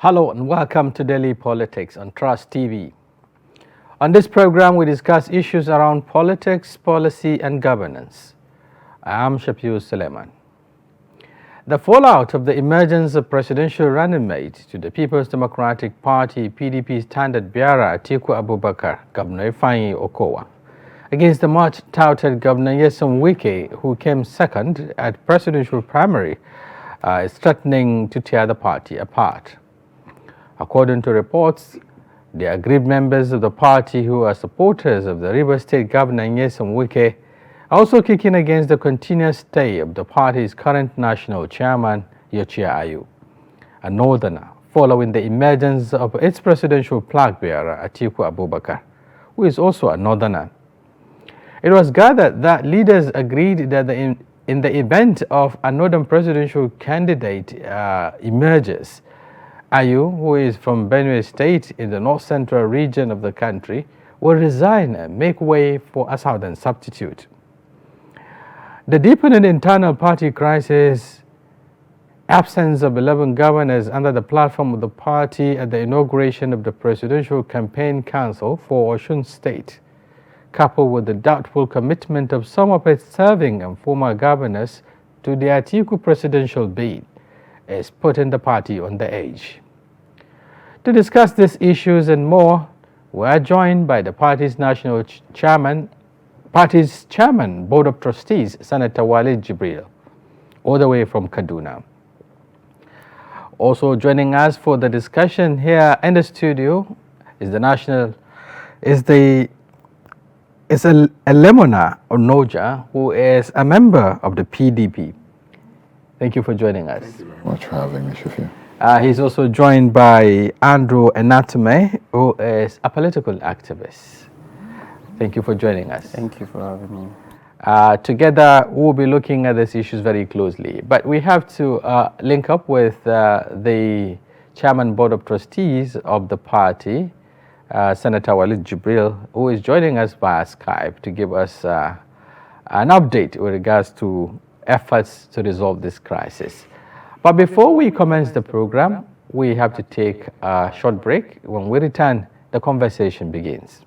Hello and welcome to Daily Politics on Trust TV. On this program, we discuss issues around politics, policy and governance. I am Shafiu Suleiman. The fallout of the emergence of presidential running mate to the People's Democratic Party PDP standard bearer Atiku Abubakar, Governor Ifeanyi Okowa, against the much touted Governor Nyesom Wike, who came second at presidential primary, is threatening to tear the party apart. According to reports, the aggrieved members of the party who are supporters of the Rivers State Governor Nyesom Wike are also kicking against the continuous stay of the party's current national chairman, Yochia Ayu, a northerner, following the emergence of its presidential flag bearer, Atiku Abubakar, who is also a northerner. It was gathered that leaders agreed that in the event of a northern presidential candidate emerges, Ayu, who is from Benue State in the north-central region of the country, will resign and make way for a southern substitute. The deepening internal party crisis, absence of 11 governors under the platform of the party at the inauguration of the Presidential Campaign Council for Osun State, coupled with the doubtful commitment of some of its serving and former governors to the Atiku presidential bid, is putting the party on the edge. To discuss these issues and more, we are joined by the party's chairman, Board of Trustees, Senator Walid Jibril, all the way from Kaduna. Also joining us for the discussion here in the studio is Lemona Onoja, who is a member of the PDP. Thank you for joining us. Thank you very much for having me, Shafiu. He's also joined by Andrew Enatome, who is a political activist. Thank you for joining us. Thank you for having me. Together, we'll be looking at these issues very closely. But we have to link up with the Chairman Board of Trustees of the party, Senator Walid Jibril, who is joining us via Skype to give us an update with regards to efforts to resolve this crisis. But before we commence the program, we have to take a short break. When we return, the conversation begins.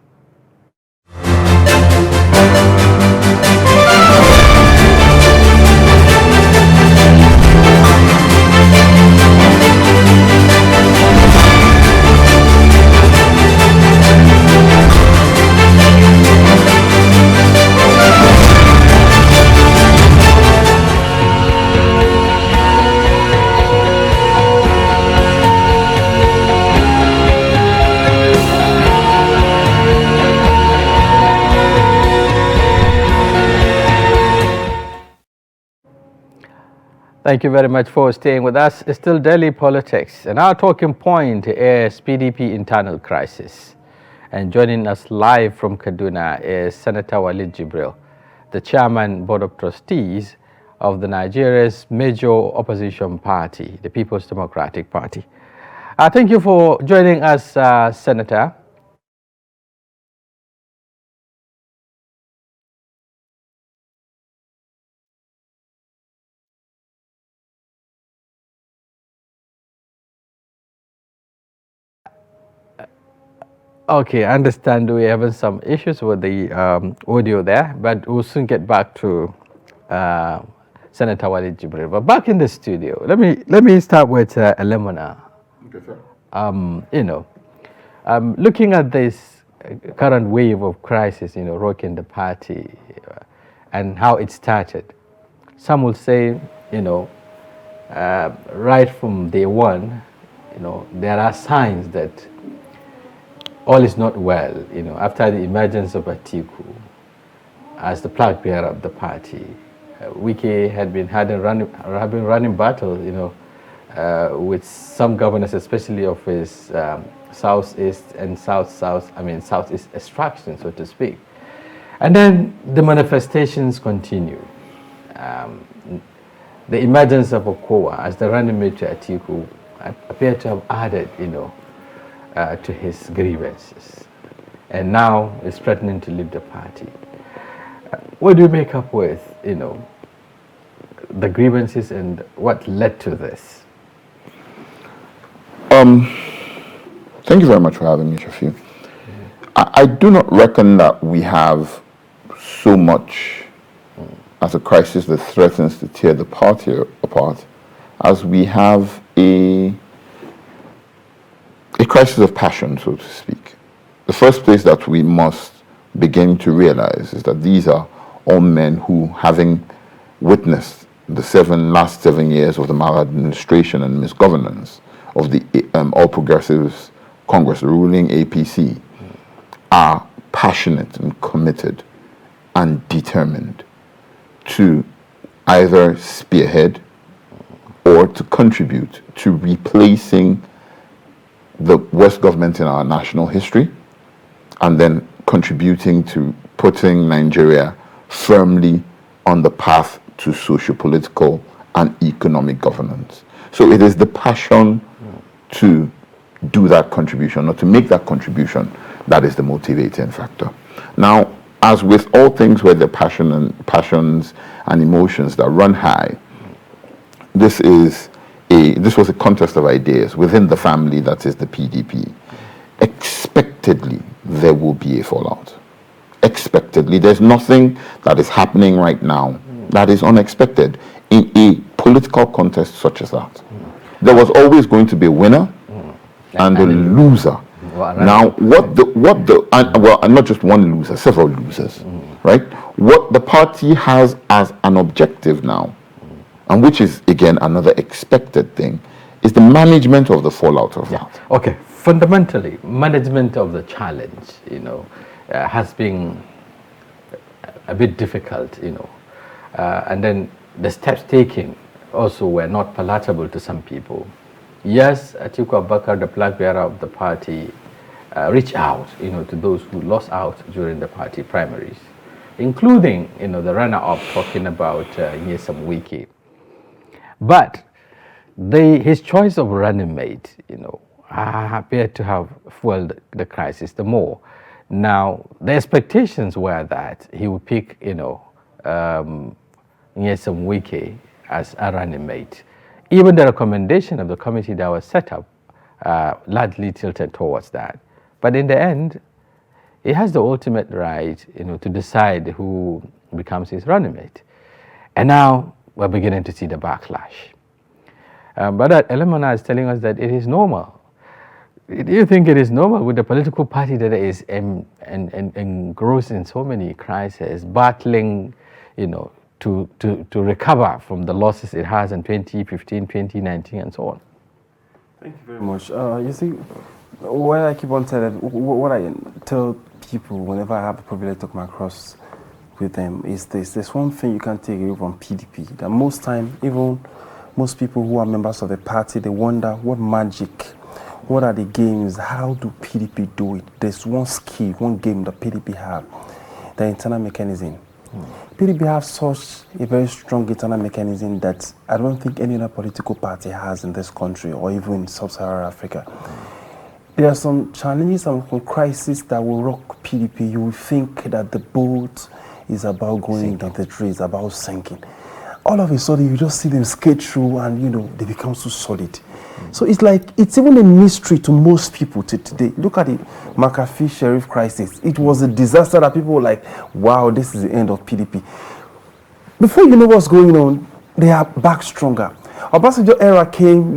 Thank you very much for staying with us. It's still Daily Politics, and our talking point is PDP internal crisis. And joining us live from Kaduna is Senator Walid Jibril, the Chairman Board of Trustees of the Nigeria's major opposition party, the People's Democratic Party. Thank you for joining us, Senator. Okay, I understand we're having some issues with the audio there, but we'll soon get back to Senator Walid Jibril. But back in the studio, let me start with Lemona. Okay, sir. Looking at this current wave of crisis, rocking the party and how it started, some will say, right from day one, there are signs that all is not well, after the emergence of Atiku as the flag bearer of the party. Wike had been running battle, with some governors, especially of his southeast and southeast extraction, so to speak. And then the manifestations continued. The emergence of Okowa as the running mate to Atiku appeared to have added, to his grievances, and now is threatening to leave the party. What do you make up with, the grievances and what led to this? Thank you very much for having me, Shafiu. I do not reckon that we have so much as a crisis that threatens to tear the party apart as we have a crisis of passion, so to speak. The first place that we must begin to realize is that these are all men who, having witnessed the last 7 years of the maladministration and misgovernance of the All Progressives Congress, the ruling APC, are passionate and committed and determined to either spearhead or to contribute to replacing the worst government in our national history, and then contributing to putting Nigeria firmly on the path to socio-political and economic governance. So it is the passion to do that contribution, or to make that contribution, that is the motivating factor. Now, as with all things where the passions and emotions that run high, this was a contest of ideas within the family that is the PDP. Expectedly, there will be a fallout. Expectedly, there's nothing that is happening right now that is unexpected in a political contest such as that. There was always going to be a winner and a loser. Now, and not just one loser, several losers, right? What the party has as an objective now, and which is again another expected thing, is the management of the fallout of that. Okay, fundamentally, management of the challenge, has been a bit difficult, and then the steps taken also were not palatable to some people. Yes, Atiku Abubakar, the flag bearer of the party, reached out, to those who lost out during the party primaries, including, the runner-up talking about Nyesom Wike. But his choice of running mate, appeared to have fueled the crisis the more. Now, the expectations were that he would pick, Nyesom Wike as a running mate. Even the recommendation of the committee that was set up largely tilted towards that. But in the end, he has the ultimate right, to decide who becomes his running mate. And now we're beginning to see the backlash. But that Elemona is telling us that it is normal. Do you think it is normal with a political party that is engrossed in so many crises, battling, to recover from the losses it has in 2015, 2019, and so on? Thank you very much. You see, what I keep on telling, what I tell people whenever I have the privilege to come across with them is this. There's one thing you can't take away from PDP, that most time, even most people who are members of the party, they wonder what magic, what are the games, how do PDP do it? There's one skill, one game that PDP have, the internal mechanism. PDP have such a very strong internal mechanism that I don't think any other political party has in this country or even in sub-Saharan Africa. There are some challenges and some crises that will rock PDP. You will think that the boat is about going down the tree, it's about sinking. All of a sudden, you just see them skate through and, they become so solid. So it's like, it's even a mystery to most people today. Look at the McAfee Sheriff crisis. It was a disaster that people were like, wow, this is the end of PDP. Before you know what's going on, they are back stronger. Obasanjo era came,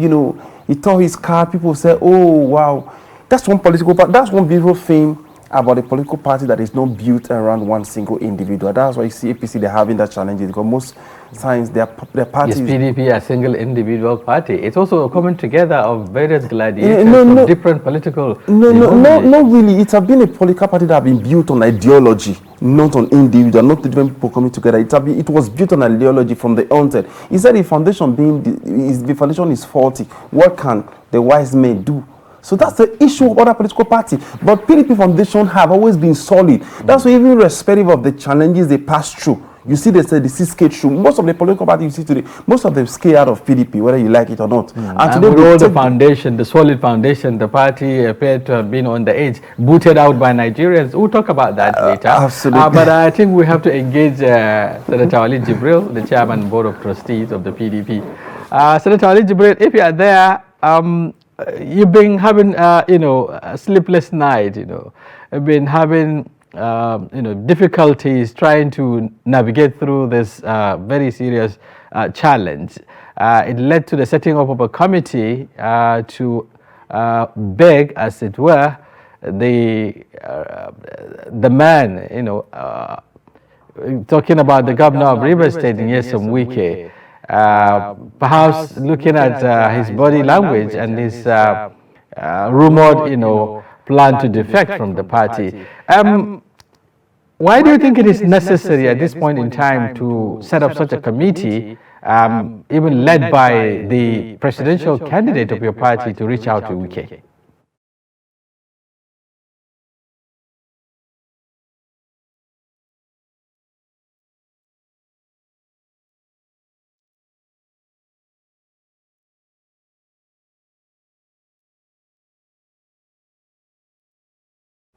he tore his car, people said, oh, wow. That's one political party. That's one beautiful thing about a political party that is not built around one single individual. That's why you see APC, they're having that challenge, because most times their party is PDP a single individual party. It's also a coming together of various gladiators from different political... Not really. It has been a political party that has been built on ideology, not on individual, not different people coming together. It was built on ideology from the onset. He said the foundation is faulty. What can the wise men do? So that's the issue of other political parties. But PDP foundation have always been solid. That's why even irrespective of the challenges they pass through, you see they say the skate through. Most of the political parties you see today, most of them scale out of PDP, whether you like it or not. And today with all the foundation, the solid foundation, the party appeared to have been on the edge, booted out by Nigerians. We'll talk about that later. Absolutely. But I think we have to engage Senator Ali Jibril, the chairman board of trustees of the PDP. Senator Ali Jibril, if you are there, you've been having, a sleepless night, You've been having, difficulties trying to navigate through this very serious challenge. It led to the setting up of a committee to beg, as it were, the man, talking about the governor of Rivers State, Nyesom Wike, perhaps looking at his body language and his rumored, plan to defect from the party. Why do you think it is necessary at this point in time to set up such a committee, even led by the presidential candidate of your party, to reach out to Wike?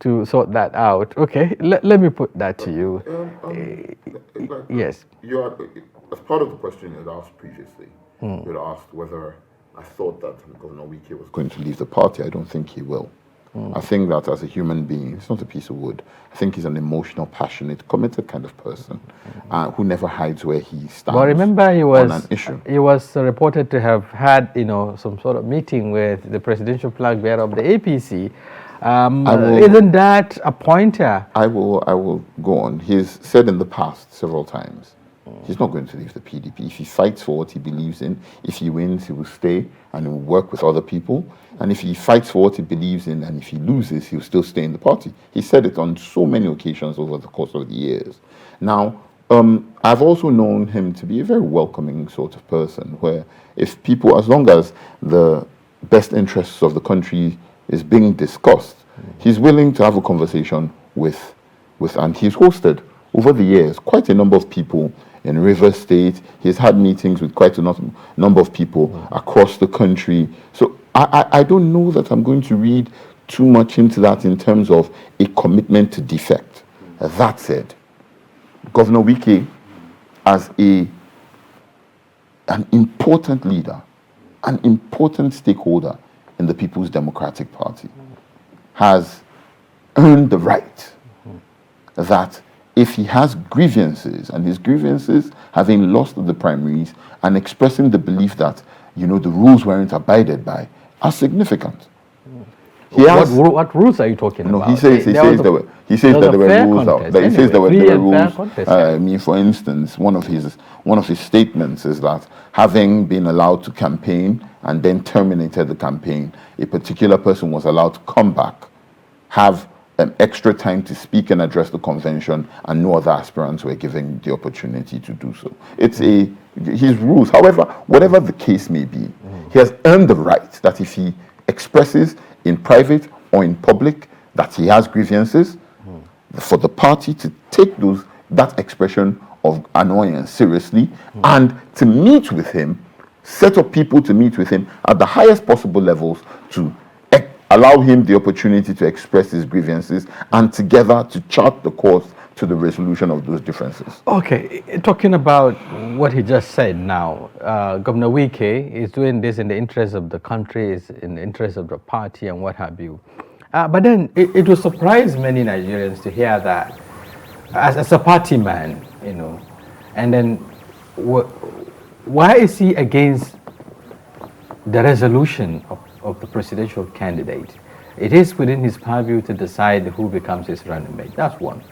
To sort that out. Okay, let me put that to you. Yes. You are, as part of the question you had asked previously, you had asked whether I thought that Governor Wike was going to leave the party. I don't think he will. I think that as a human being, he's not a piece of wood. I think he's an emotional, passionate, committed kind of person who never hides where he stands. But remember, he was on an issue. He was reported to have had, some sort of meeting with the presidential flag bearer of the APC. Isn't that a pointer? I will go on. He's said in the past several times, he's not going to leave the PDP. If he fights for what he believes in, if he wins, he will stay and he will work with other people. And if he fights for what he believes in and if he loses, he'll still stay in the party. He said it on so many occasions over the course of the years. Now, I've also known him to be a very welcoming sort of person, where if people, as long as the best interests of the country is being discussed, he's willing to have a conversation with, and he's hosted over the years quite a number of people in Rivers State. He's had meetings with quite a number of people across the country. So I don't know that I'm going to read too much into that in terms of a commitment to defect. That said, Governor Wike, as an important leader, an important stakeholder in the People's Democratic Party, has earned the right that if he has grievances, and his grievances having lost the primaries and expressing the belief that, the rules weren't abided by, are significant. What rules are you talking about? He says there were rules. He says there were rules. For instance, one of his statements is that having been allowed to campaign and then terminated the campaign, a particular person was allowed to come back, have extra time to speak and address the convention, and no other aspirants were given the opportunity to do so. It's his rules. However, whatever the case may be, he has earned the right that if he expresses in private or in public that he has grievances, for the party to take that expression of annoyance seriously and to meet with him, set up people to meet with him at the highest possible levels to allow him the opportunity to express his grievances and together to chart the course to the resolution of those differences. Okay, talking about what he just said now, Governor Wike is doing this in the interest of the country, is in the interest of the party and what have you. But then it will surprise many Nigerians to hear that as a party man, and then why is he against the resolution of the presidential candidate? It is within his purview to decide who becomes his running mate. That's one.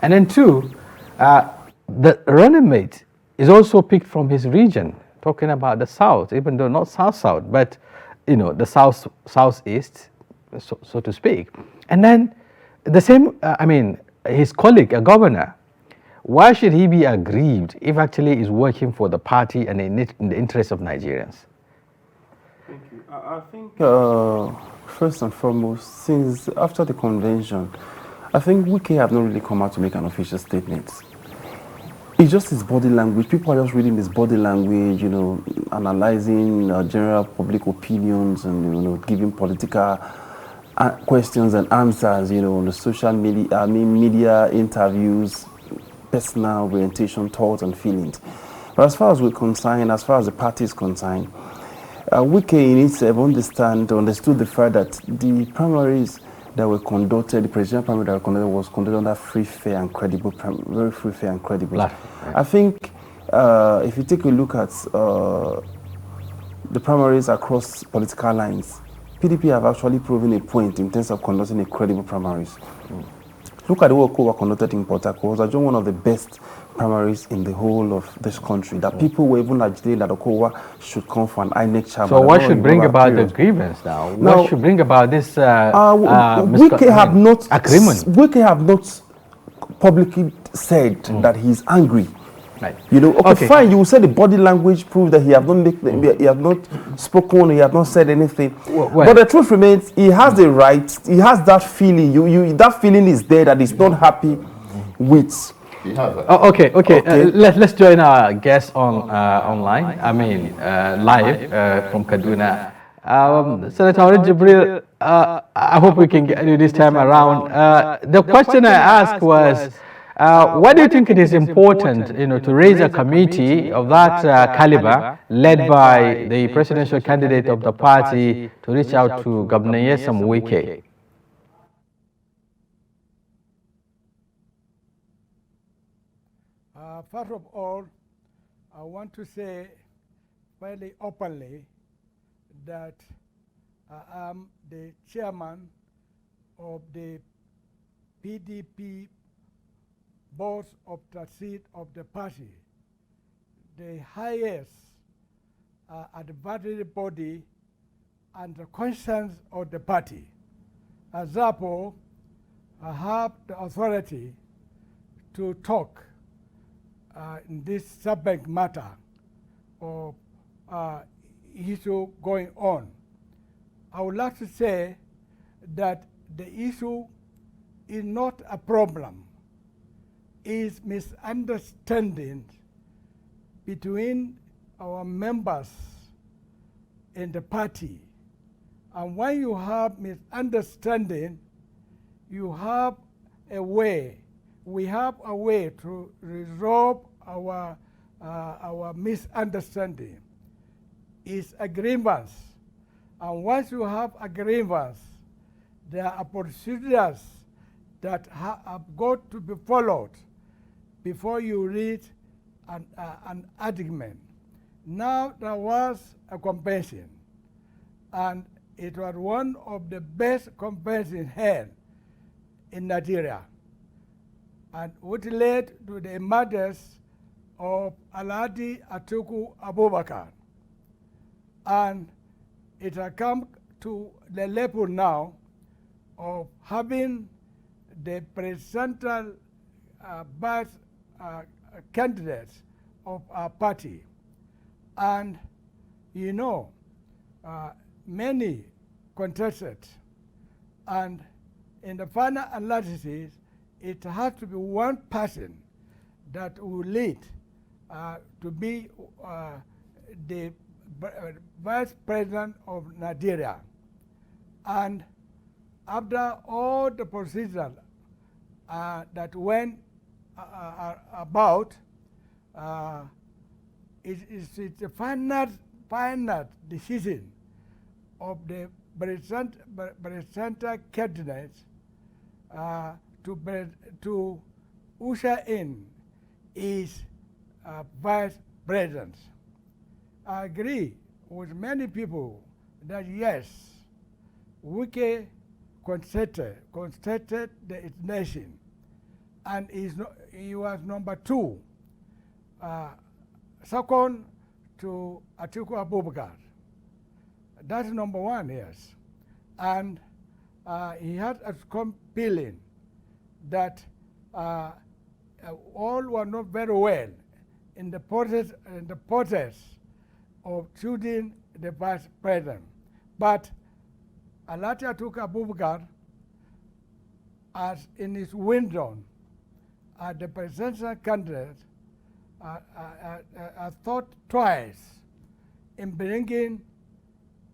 And then two, the running mate is also picked from his region, talking about the South, even though not South-South, but, the Southeast, so to speak. And then the same, his colleague, a governor, why should he be aggrieved if actually he's working for the party and in the interest of Nigerians? Thank you. I think, first and foremost, since after the convention, I think Wike have not really come out to make an official statement. It's just his body language. People are just reading his body language, analyzing general public opinions and, giving political questions and answers, on the social media, media interviews, personal orientation, thoughts and feelings. But as far as we're concerned, as far as the party is concerned, Wike in itself understood the fact that the primaries that were conducted, the presidential primary that were conducted, was conducted under free, fair, and credible, very free, fair, and credible. Right. I think if you take a look at the primaries across political lines, PDP have actually proven a point in terms of conducting a credible primaries. Look at the way Okowa conducted in Port Harcourt. It was actually one of the best primaries in the whole of this country. That people were even agitating that Okowa should come for an INEC chairman. So what should bring about the grievance now? What should bring about this Wike have not agreement? Wike have not publicly said that he's angry. Right. You know, okay, fine. You will say the body language proves that he have not spoken, he have not said anything. Well, but the truth remains, he has the right. He has that feeling. That feeling is there that he's not happy with. He has that. Okay. Let's join our guest on online. I mean, live from Kaduna. Senator Jibril, I hope we can get you this time around. The question I asked was, why do you think it is important, to raise a committee of that caliber, led by the presidential candidate of the party, to reach out to Governor Nyesom Wike? First of all, I want to say fairly openly that I am the chairman of the PDP Board of Trustees of the party, the highest advisory body and the conscience of the party. As therefore, I have the authority to talk in this subject matter of issue going on. I would like to say that the issue is not a problem. Is misunderstanding between our members in the party. And when you have misunderstanding, you have a way. We have a way to resolve our misunderstanding. It's a grievance. And once you have a grievance, there are procedures that have got to be followed before you reach an argument. Now there was a convention, and it was one of the best conventions held in Nigeria, and which led to the emergence of Alhaji Atiku Abubakar. And it has come to the level now of having the presidential vice candidates of our party. And many contested, and in the final analysis, it has to be one person that will lead to be the vice president of Nigeria. And after all the procedures that went about, it's the final decision of the presidential candidates to usher in his vice president. I agree with many people that yes, Wike constituted the nation, and he was number 2, second to Atiku Abubakar. That's number 1, yes. And he had a strong feeling that all were not very well in the process of choosing the vice president. But Alhaji Atiku Abubakar, as in his window, the presidential candidate, I thought twice in bringing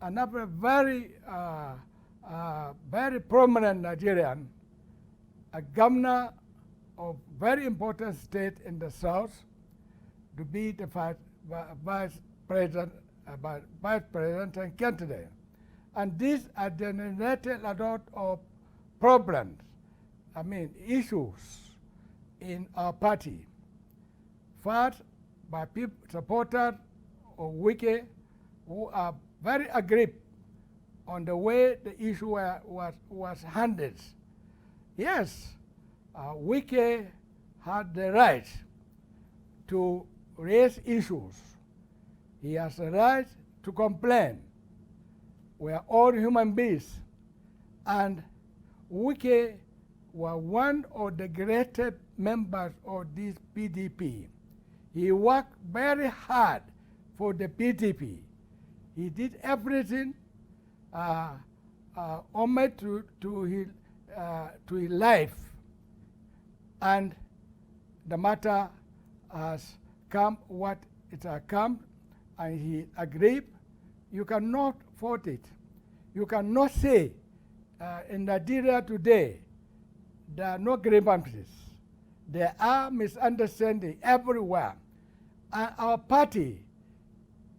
another very prominent Nigerian, a governor of very important state in the south, to be the vice president vice presidential candidate. And this has generated a lot of problems, issues in our party. First, by people, supporters of Wike, who are very aggrieved on the way the issue was handled. Yes, Wike had the right to raise issues. He has the right to complain. We are all human beings. And Wike was one of the greatest members of this PDP. He worked very hard for the PDP. He did everything homage to his life. And the matter has come what it has come, and he agreed. You cannot fault it. You cannot say in Nigeria today there are no grievances. There are misunderstandings everywhere. And our party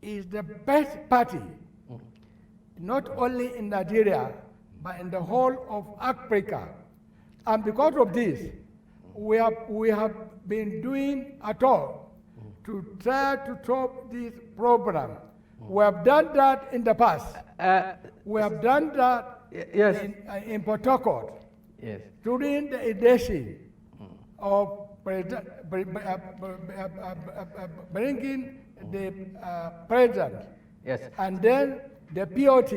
is the best party, not only in Nigeria, but in the whole of Africa. And because of this, we have been doing at all to try to solve this problem. We have done that in the past. We have done that in Port Harcourt during the election of bringing the president. Yes. And then the POT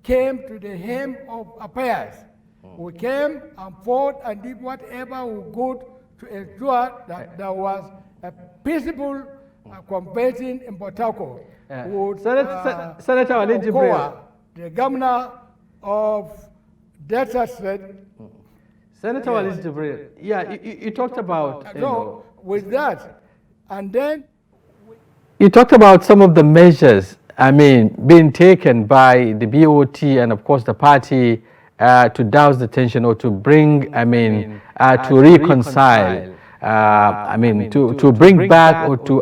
came to the hem of affairs. We came and fought and did whatever we could to ensure that there was a peaceful convention in Port Harcourt. Senator Ali Jibril, the governor of Delta State. Senator Ali Jibril, you talked about with that, and then you talked about some of the measures being taken by the BOT and of course the party to douse the tension or to bring to reconcile to bring back or to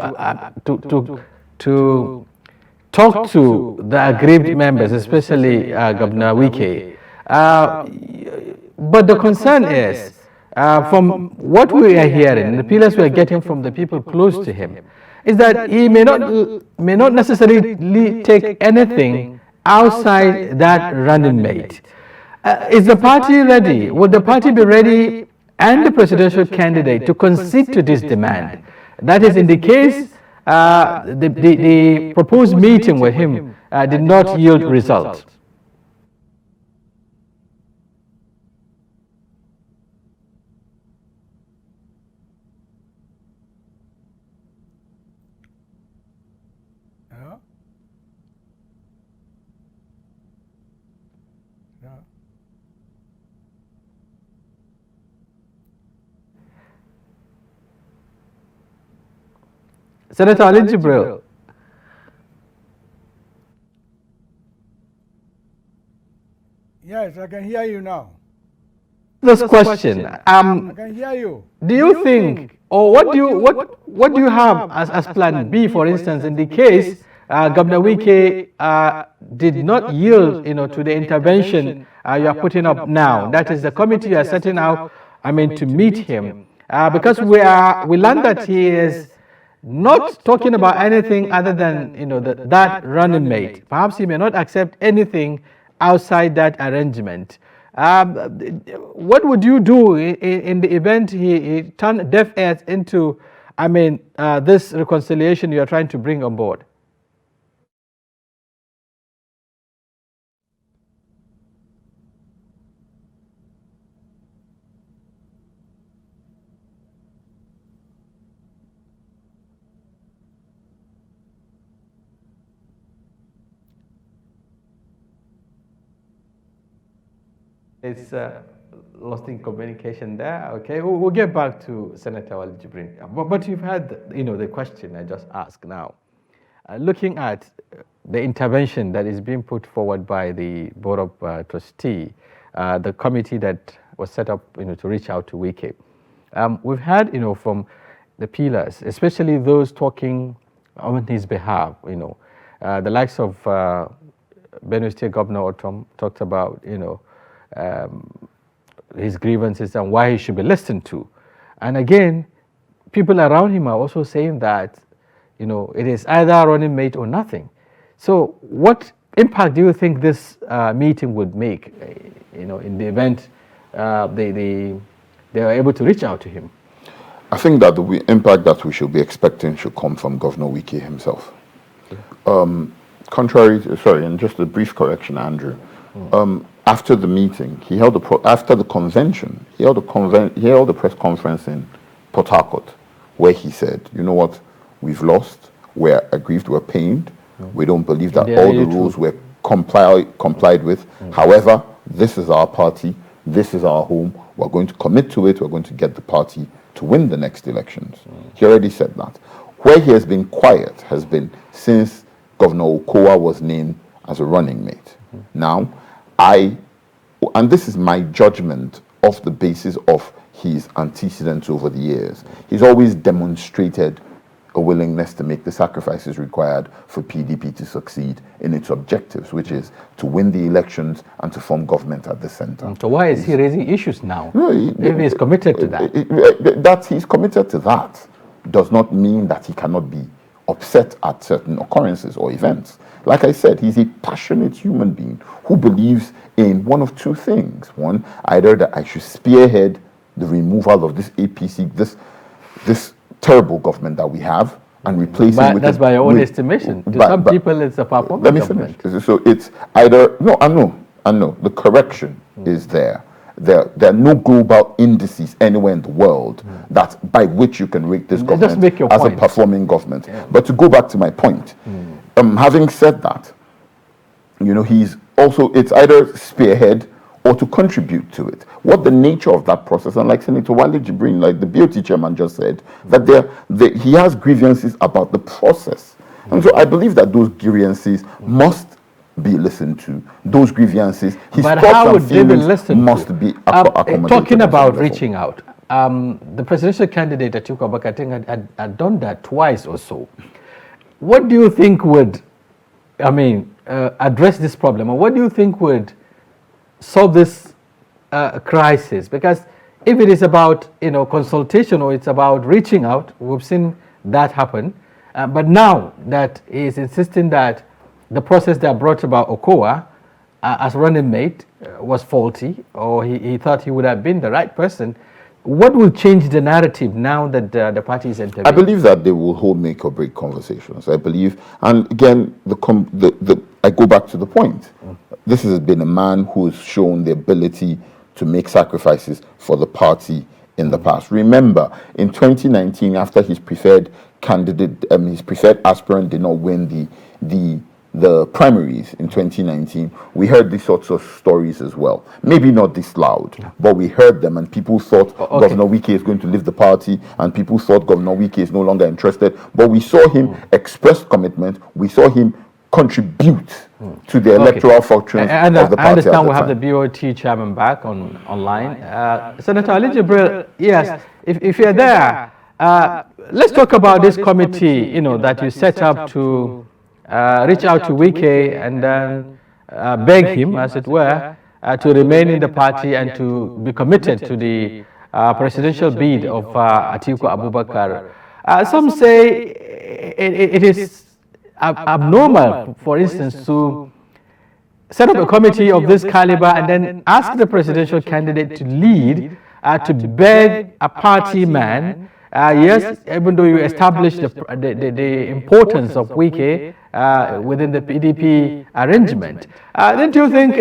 talk to the aggrieved members, especially Governor Wike. But the concern is, from what we are hearing, the feelings we are getting from the people close to him, is that he may not necessarily take anything outside that running mate. Is the party ready? Would the party be ready and the presidential candidate to concede to this demand? That is, in the case the proposed meeting with him did not yield results. Senator Ali Jibril. Yes, I can hear you now. This question, I can hear you. do you think, or what do you have as plan B, for instance, in the case Governor Wike did not yield, to the intervention you are putting up now? That is the committee you are setting out, to meet him, because we learned that he is not talking about anything other than that running mate. Perhaps he may not accept anything outside that arrangement. What would you do in the event he turned deaf ears into this reconciliation you are trying to bring on board? It's lost in communication there. Okay, we'll get back to Senator Ali Jibril. But you've had, the question I just asked now. Looking at the intervention that is being put forward by the Board of Trustees, the committee that was set up, to reach out to Wike. We've had, from the pillars, especially those talking on his behalf, The likes of Benue State Governor Otom talked about, his grievances and why he should be listened to. And again, people around him are also saying that, it is either running mate or nothing. So what impact do you think this meeting would make, in the event they are able to reach out to him? I think that the impact that we should be expecting should come from Governor Wike himself. And just a brief correction, Andrew. After the meeting, after the convention, he held a press conference in Port Harcourt, where he said, "You know what? We've lost. We're aggrieved. We're pained. We don't believe that all the rules were complied with. However, this is our party. This is our home. We're going to commit to it. We're going to get the party to win the next elections." He already said that. Where he has been quiet has been since Governor Okowa was named as a running mate. Now, and this is my judgment of the basis of his antecedents over the years, he's always demonstrated a willingness to make the sacrifices required for PDP to succeed in its objectives, which is to win the elections and to form government at the center. So why is he raising issues now? If he's committed to that. That he's committed to that does not mean that he cannot be upset at certain occurrences or events. Like I said, he's a passionate human being who believes in one of two things. One, either that I should spearhead the removal of this APC, this terrible government that we have, and replace it with... That's by your own estimation. To some people, it's a performance government. Finish. So it's either... No, I know. The correction is there. There are no global indices anywhere in the world that by which you can rate this government as a performing government. Yeah. But to go back to my point, having said that, he's also, it's either spearhead or to contribute to it. What the nature of that process, and like Senator Wale Jibrin, like the BOT chairman just said, that he has grievances about the process. And so I believe that those grievances must be listened to. Those grievances, his but thoughts how would and they be feelings listened must to? Be accommodated. Talking about reaching out, the presidential candidate Atiku Abubakar, I think, had done that twice or so. What do you think would, address this problem, or what do you think would solve this crisis? Because if it is about consultation or it's about reaching out, we've seen that happen. But now that he is insisting that the process that brought about Okowa as running mate was faulty, or he thought he would have been the right person, what will change the narrative now that the party is intervening? I believe that they will hold make or break conversations. I believe, and again, I go back to the point. This has been a man who has shown the ability to make sacrifices for the party in the past. Remember, in 2019, after his preferred aspirant did not win the primaries in 2019, we heard these sorts of stories as well. Maybe not this loud, but we heard them, and people thought Governor Wike is going to leave the party, and people thought Governor Wike is no longer interested. But we saw him express commitment. We saw him contribute to the electoral fortunes of the party. I understand we have the BOT chairman back online. Senator Ali Jibril, yes, if you're there, let's talk about this committee, that you set up to reach out to Wike and then beg him, as it were, to remain in the party and to be committed to the presidential bid of Atiku Abubakar. Some say it is abnormal, for instance, to set up a committee of this caliber and then ask the presidential candidate to lead, to beg a party man. Yes, even though you establish the importance of Wike within the PDP arrangement, don't you think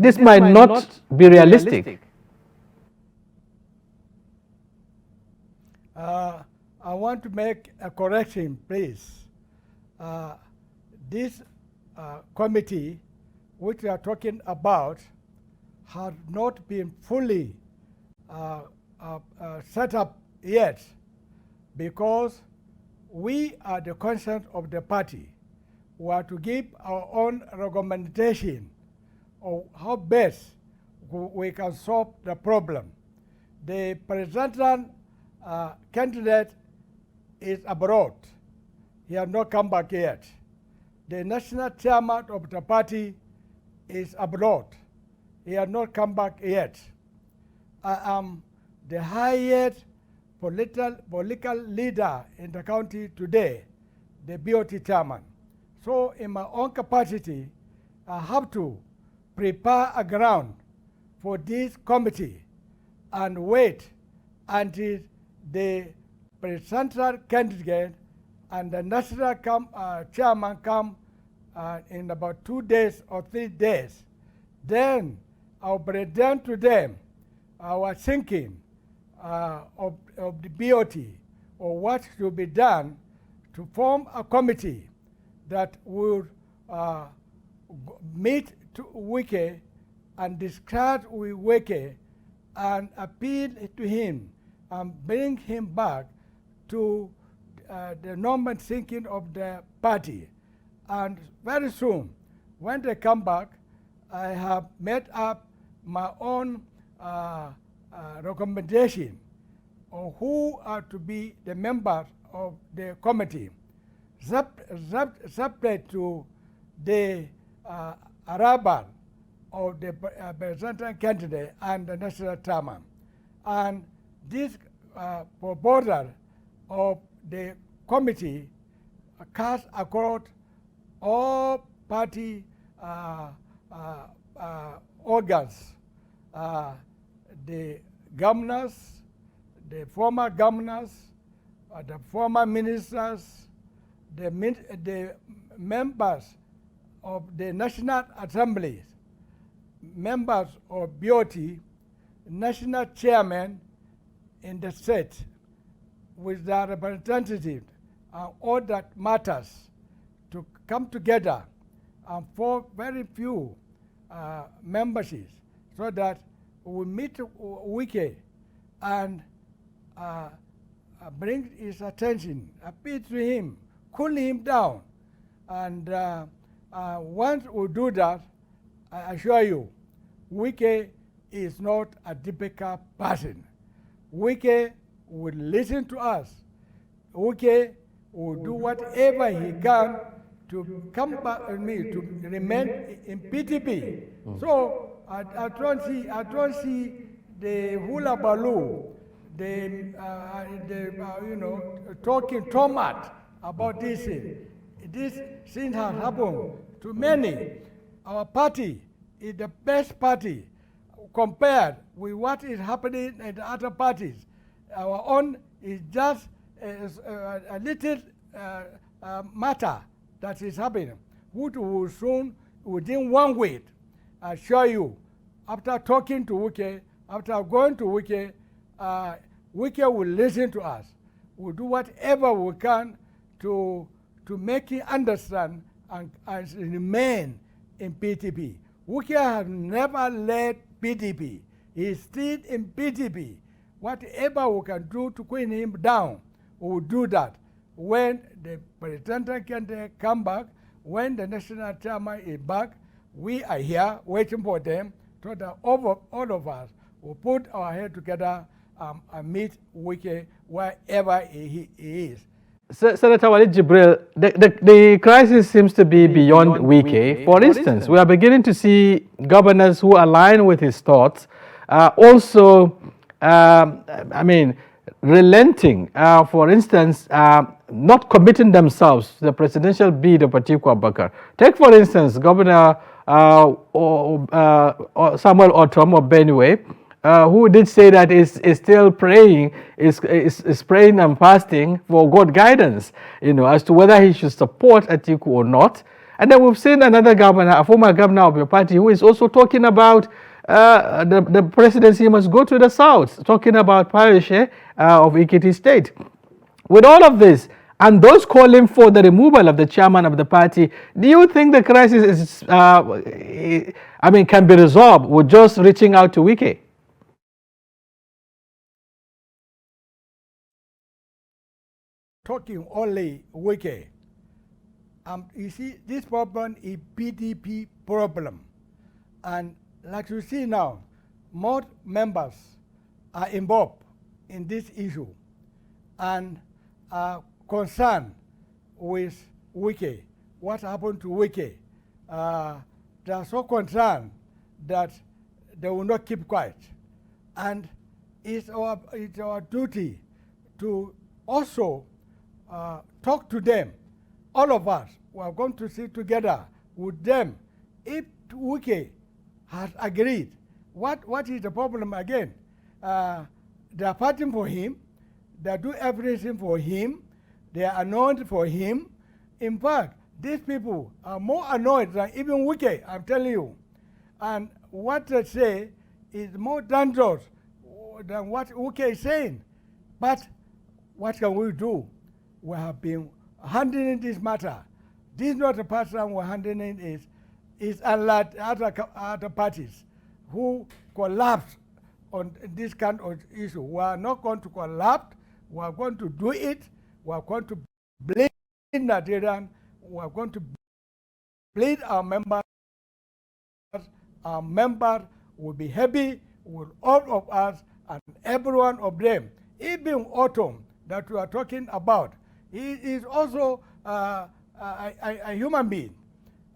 this might not be realistic? I want to make a correction, please. This committee, which we are talking about, has not been fully set up yet, because we are the conscience of the party. We are to give our own recommendation of how best we can solve the problem. The presidential candidate is abroad. He has not come back yet. the national chairman of the party is abroad. He has not come back yet. I am the highest political leader in the county today, the BOT chairman. So in my own capacity, I have to prepare a ground for this committee and wait until the presidential candidate and the national chairman come in about 2 days or 3 days. Then I'll present to them our thinking of the BOT or what should be done to form a committee that will meet to Wike and discuss with Wike and appeal to him and bring him back to the normal thinking of the party. And very soon, when they come back, I have made up my own recommendation on who are to be the members of the committee, separate to the arrival of the presidential candidate and the national chairman. And this proposal of the committee cast across all party organs, the governors, the former governors, the former ministers, the members of the National Assembly, members of BOT, national chairman in the state with their representative and all that matters to come together and form very few memberships so that we meet Wike and bring his attention, appeal to him, cool him down. And once we do that, I assure you, Wike is not a difficult person. Wike will listen to us. Wike will do whatever he can to come back and me to remain in PDP. So I don't see the hula baloo, the talking too much about this thing. This thing has happened to many. Our party is the best party compared with what is happening in the other parties. Our own is just a little matter that is happening, which will soon, within 1 week, I assure you, after talking to Wike, after going to Wike, Wike will listen to us. We'll do whatever we can to make him understand and remain in PDP. Wike has never led PDP. He is still in PDP. Whatever we can do to cool him down, we will do that. When the presidential candidate come back, when the national chairman is back, we are here waiting for them so that all of us will put our head together and meet Wike wherever he is. Senator Walid Jibril, the crisis seems to be beyond Wike. For instance, we are beginning to see governors who align with his thoughts also, relenting, for instance, not committing themselves to the presidential bid of Atiku Abubakar. Take, for instance, Governor Samuel Otom of Benue, who did say that is still praying, is praying and fasting for God guidance, as to whether he should support Atiku or not. And then we've seen another governor, a former governor of your party, who is also talking about the presidency must go to the south, talking about Parish of Ekiti State. With all of this, and those calling for the removal of the chairman of the party, do you think the crisis is, can be resolved with just reaching out to Wike? Talking only Wike. You see, this problem is PDP problem. And like you see now, more members are involved in this issue and are concerned with Wike. what happened to Wiki. They are so concerned that they will not keep quiet. And it's our duty to also talk to them. All of us, we are going to sit together with them. If Wiki has agreed, what is the problem again? They are fighting for him. They do everything for him. They are annoyed for him. In fact, these people are more annoyed than even Wiki, I'm telling you. And what they say is more dangerous than what Wiki is saying. But what can we do? We have been handling this matter. This is not the person we're handling it. It's unlike other parties who collapse on this kind of issue. We are not going to collapse. We are going to do it. We are going to blame Nigerian. We are going to plead our members. Our members will be happy with all of us and every one of them. Even Autumn that we are talking about, he is also a human being.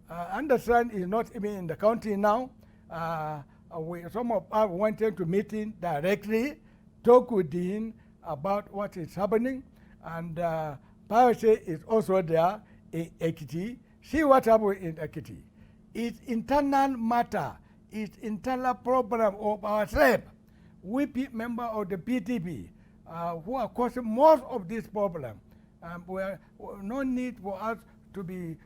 Understand is not even in the country now. Some of us went into meeting directly, talk with him about what is happening, and Piracy is also there in Ekiti. See what happened in Ekiti. It's internal matter. It's internal problem of ourselves. We members of the PDP who are causing most of this problem. No need for us to be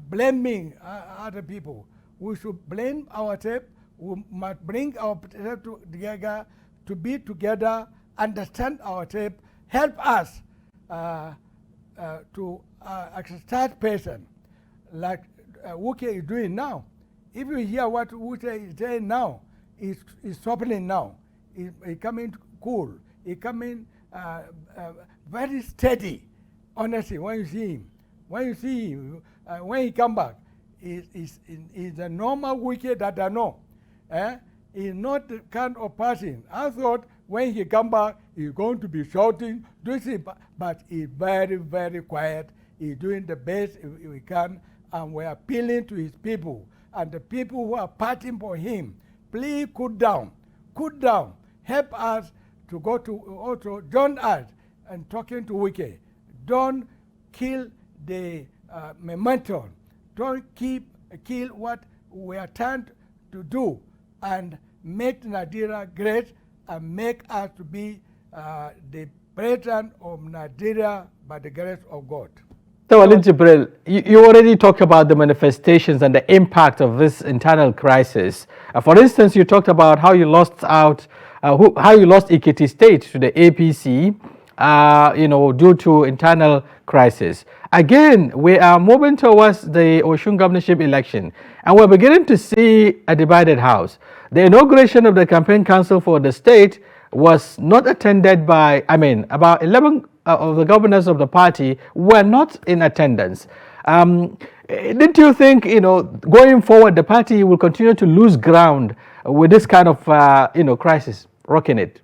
blaming other people. We should blame ourselves. We must bring ourselves together to be together, understand ourselves, help us to exercise patience, like Wuke is doing now. If you hear what Wuke is saying now, it's softening now. It's coming cool. It's coming very steady. Honestly, when you see him, when he come back, is a normal Wuke that I know. He's not the kind of person. I thought when he come back, he's going to be shouting, but he's very, very quiet. He's doing the best he can, and we're appealing to his people. And the people who are fighting for him, please cool down, help us to go to also join us and talking to Wike. Don't kill the momentum. Don't kill what we are trying to do and make Nigeria great and make us to be the president of Nigeria by the grace of God. So, Ali Jibril, you already talked about the manifestations and the impact of this internal crisis. For instance, you talked about how you lost how you lost Ekiti State to the APC, due to internal crisis. Again, we are moving towards the Osun governorship election, and we're beginning to see a divided house. The inauguration of the campaign council for the state was not attended by, about 11 of the governors of the party were not in attendance. Didn't you think, going forward, the party will continue to lose ground with this kind of, crisis rocking it?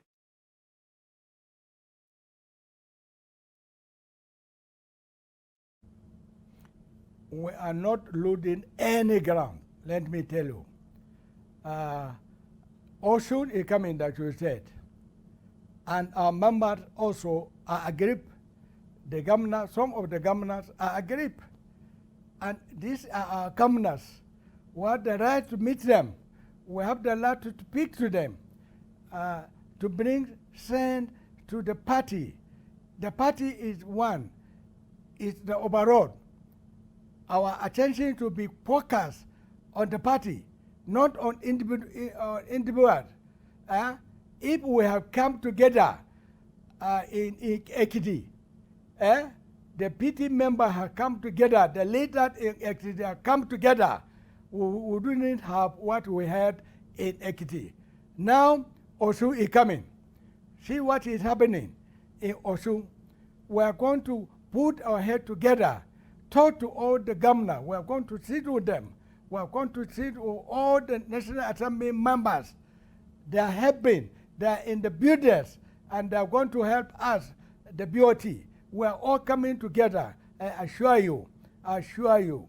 We are not losing any ground, let me tell you. Osun is coming, that you said. And our members also are aggrieved. The governor, some of the governors are aggrieved. And these are our governors. We have the right to meet them. We have the right to speak to them, to bring sense to the party. The party is one. It's the overall. Our attention to be focused on the party, not on individuals. If we have come together in Ekiti, the PT members have come together, the leaders in Ekiti have come together, we didn't have what we had in Ekiti. Now, Osun is coming. See what is happening in Osun. We are going to put our head together, talk to all the governors. We are going to sit with them. We are going to sit with all the National Assembly members. They are helping. They are in the buildings, and they are going to help us, the BOT. We are all coming together, I assure you. I assure you,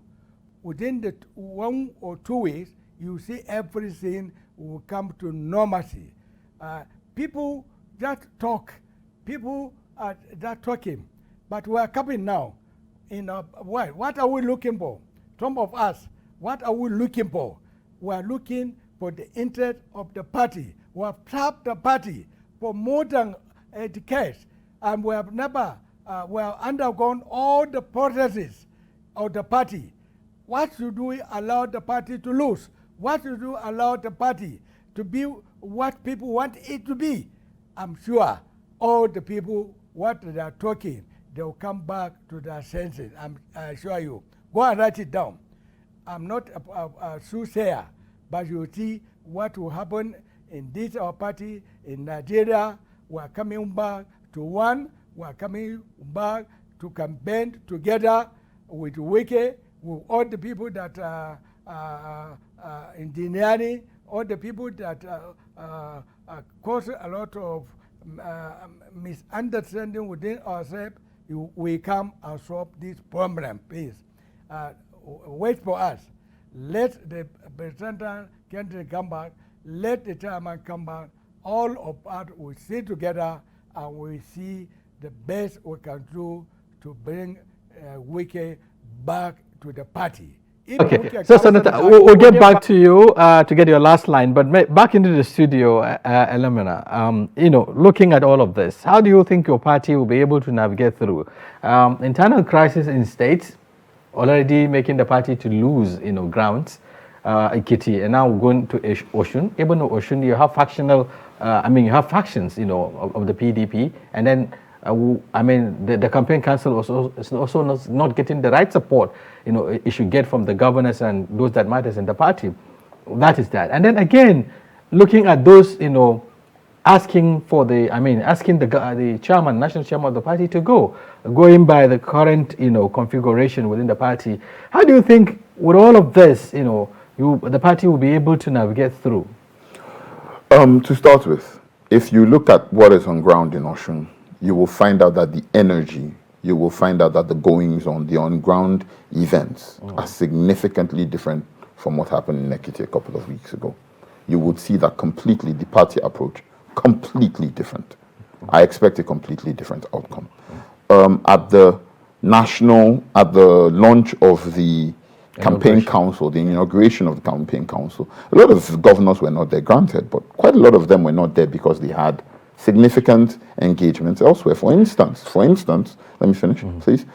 within the 1 or 2 weeks, you see everything will come to normalcy. People just talk. People are just talking. But we are coming now. What are we looking for? Some of us, what are we looking for? We are looking for the interest of the party. We have trapped the party for more than a decade, and we have never, we have undergone all the processes of the party. What should we allow the party to lose? What should we allow the party to be what people want it to be? I'm sure all the people, what they are talking, they'll come back to their senses. I assure you. Go and write it down. I'm not a soothsayer, but you see what will happen in this our party in Nigeria. We are coming back to one. We are coming back to campaign together with Wike, with all the people that engineering, all the people that cause a lot of misunderstanding within ourselves. We come and solve this problem, please. Wait for us. Let the president candidate come back. Let the chairman come back. All of us will sit together and we see the best we can do to bring Wike back to the party. Okay, so Senator, we'll get back to you to get your last line, but back into the studio, Elamina, looking at all of this, how do you think your party will be able to navigate through internal crisis in states, already making the party to lose, grounds, Ikiti, and now going to Oshun. Even though Oshun, you have factional, you have factions, of the PDP, and then the campaign council is also not getting the right support, it should get from the governors and those that matters in the party. That is that. And then again, looking at those, asking for asking the chairman, national chairman of the party to going by the current, configuration within the party. How do you think with all of this, the party will be able to navigate through? To start with, if you look at what is on ground in Oshun, you will find out that the energy, you will find out that the goings on, the on-ground events are significantly different from what happened in Ekiti a couple of weeks ago. You would see that completely, the party approach, completely different. I expect a completely different outcome. At the launch of the campaign council, the inauguration of the campaign council, a lot of governors were not there, granted, but quite a lot of them were not there because they had significant engagements elsewhere. For instance, let me finish, please.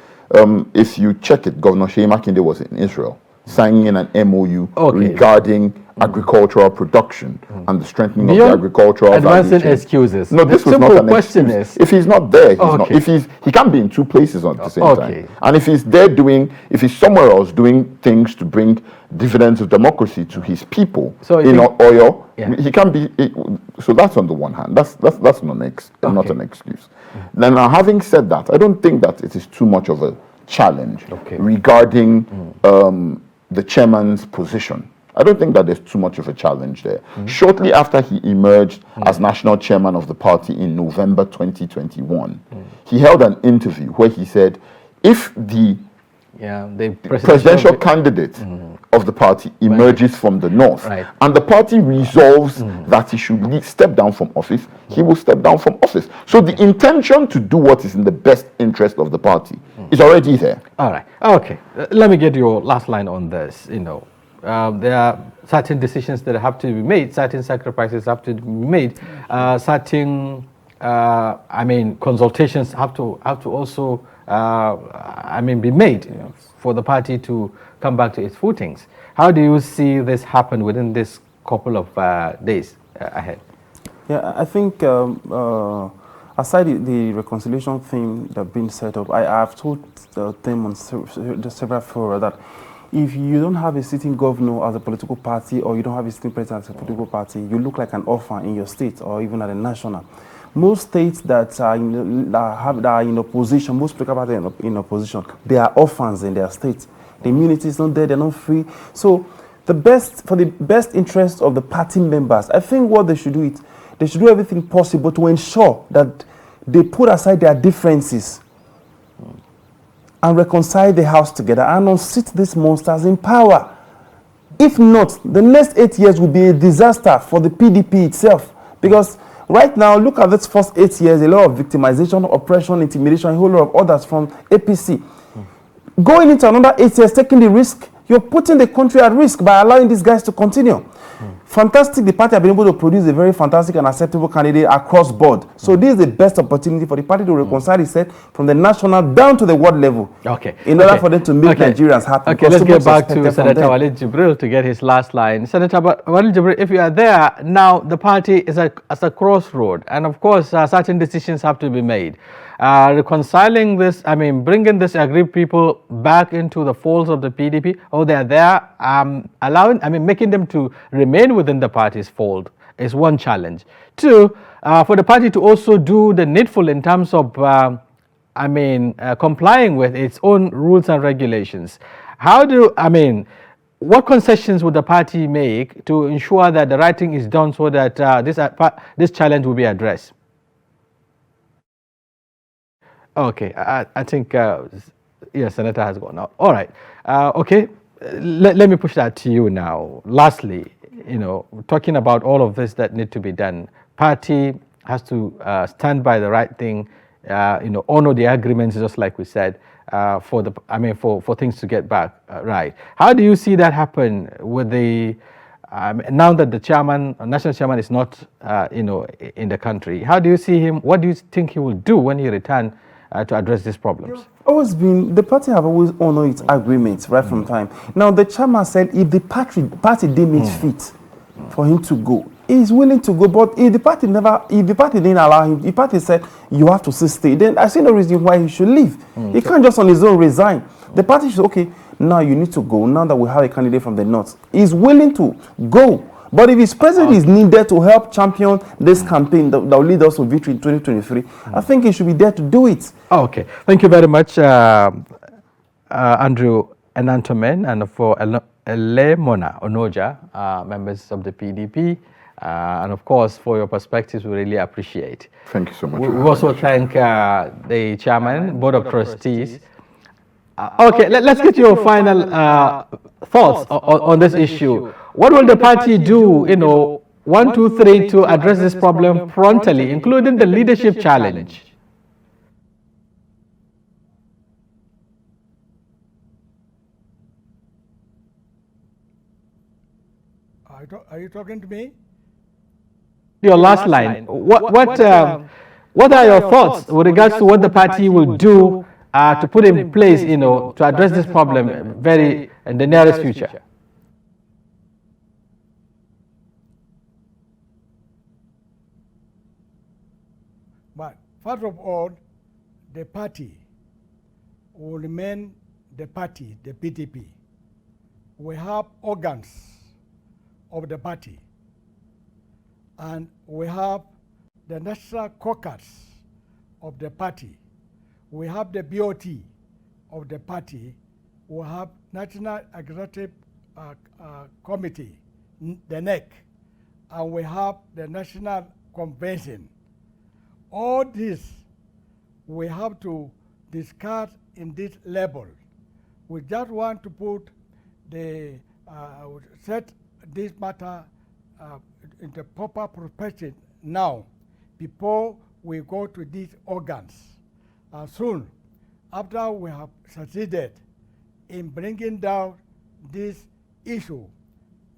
If you check it, Governor Shea Makinde was in Israel, signing in an MOU regarding agricultural production and the strengthening of the agricultural advancing excuses. No, this was not an question excuse. If he's not there, he's not. If he can't be in two places at the same time. And if he's there if he's somewhere else doing things to bring dividends of democracy to his people in Oyo, he can't be. So that's on the one hand. That's not an excuse. Then, having said that, I don't think that it is too much of a challenge regarding the chairman's position. I don't think that there's too much of a challenge there. Shortly after he emerged as national chairman of the party in November 2021, he held an interview where he said, if the presidential candidate of the party emerges from the north and the party resolves that he should step down from office, he will step down from office. So the intention to do what is in the best interest of the party is already there. All right. Okay. Let me get your last line on this. There are certain decisions that have to be made, certain sacrifices have to be made, certain consultations have to also be made for the party to come back to its footings. How do you see this happen within this couple of days ahead? Yeah, I think aside the reconciliation theme that's been set up, I have told them on several fora that if you don't have a sitting governor as a political party or you don't have a sitting president as a political party, you look like an orphan in your state or even at a national. Most states that are in opposition, most political parties in opposition, they are orphans in their states. The immunity is not there, they're not free. So for the best interest of the party members, I think what they should do is they should do everything possible to ensure that they put aside their differences and reconcile the house together and unseat these monsters in power. If not, the next 8 years will be a disaster for the PDP itself. Because right now, look at this first 8 years, a lot of victimization, oppression, intimidation, a whole lot of others from APC. Going into another 8 years, taking the risk, you're putting the country at risk by allowing these guys to continue. Fantastic, the party have been able to produce a very fantastic and acceptable candidate across board. So this is the best opportunity for the party to reconcile itself from the national down to the world level. Okay. In order for them to make Nigerians happy. Okay, let's get back to Senator Walid Jibril to get his last line. Senator Walid Jibril, if you are there, now the party is at a crossroad. And of course, certain decisions have to be made. Reconciling this, bringing this aggrieved people back into the folds of the PDP, they are there, making them to remain within the party's fold is one challenge. Two, for the party to also do the needful in terms of, complying with its own rules and regulations. What concessions would the party make to ensure that the right thing is done so that this challenge will be addressed? Okay, I think, Senator has gone out. All right, okay, let me push that to you now. Lastly, talking about all of this that need to be done, party has to stand by the right thing, honor the agreements, just like we said, for things to get back right. How do you see that happen with the now that the national chairman is not, in the country? How do you see him? What do you think he will do when he returns to address these problems? The party have always honored its agreements right from time. Now, the chairman said if the party deemed it fit for him to go, he's willing to go. But if the party didn't allow him, the party said you have to still stay, then I see no reason why he should leave. He can't just on his own resign. The party should, okay, now you need to go. Now that we have a candidate from the north, he's willing to go. But if his president is needed to help champion this campaign that will lead us to victory in 2023, I think he should be there to do it. Okay. Thank you very much, Andrew Enantomen, and for Elemona Onoja, members of the PDP, and of course, for your perspectives, we really appreciate. Thank you so much. We also thank the chairman, board of trustees. Okay, let's get your final thoughts on this issue. What will the party do, 1, 2, 3, to address this problem promptly, including the leadership challenge? Are you talking to me? Your last line. What are your thoughts with regards to what the party will do to put in place, to address this problem in the nearest future? But first of all, the party will remain the party, the PDP. We have organs of the party, and we have the national caucus of the party. We have the BOT of the party. We have National Executive Committee, the NEC, and we have the National Convention. All this we have to discuss in this level. We just want to put set this matter in the proper perspective now before we go to these organs. Soon, after we have succeeded in bringing down this issue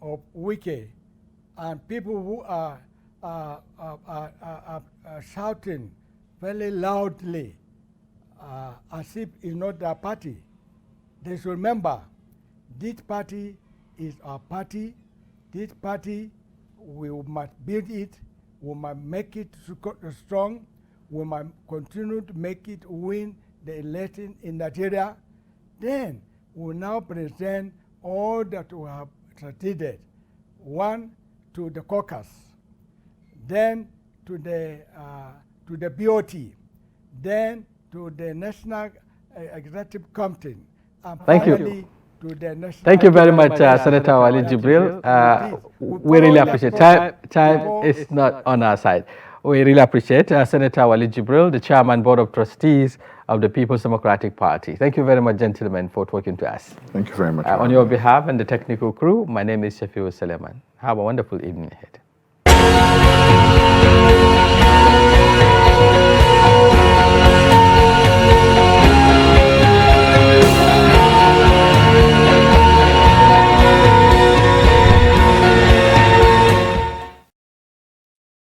of Wike and people who are shouting very loudly as if it's not their party, they should remember this party is our party. This party, we must build it, we must make it strong, we must continue to make it win the election in Nigeria. Then we now present all that we have succeeded. One, to the caucus, then to the BOT, then to the National Executive Committee, and finally to the National. Thank you very much, Senator Walid Jibril. We really appreciate it. Time is not on our side. We really appreciate Senator Walid Jibril, the Chairman Board of Trustees of the People's Democratic Party. Thank you very much, gentlemen, for talking to us. Thank you very much. On your behalf and the technical crew, my name is Shafiu Suleiman. Have a wonderful evening ahead.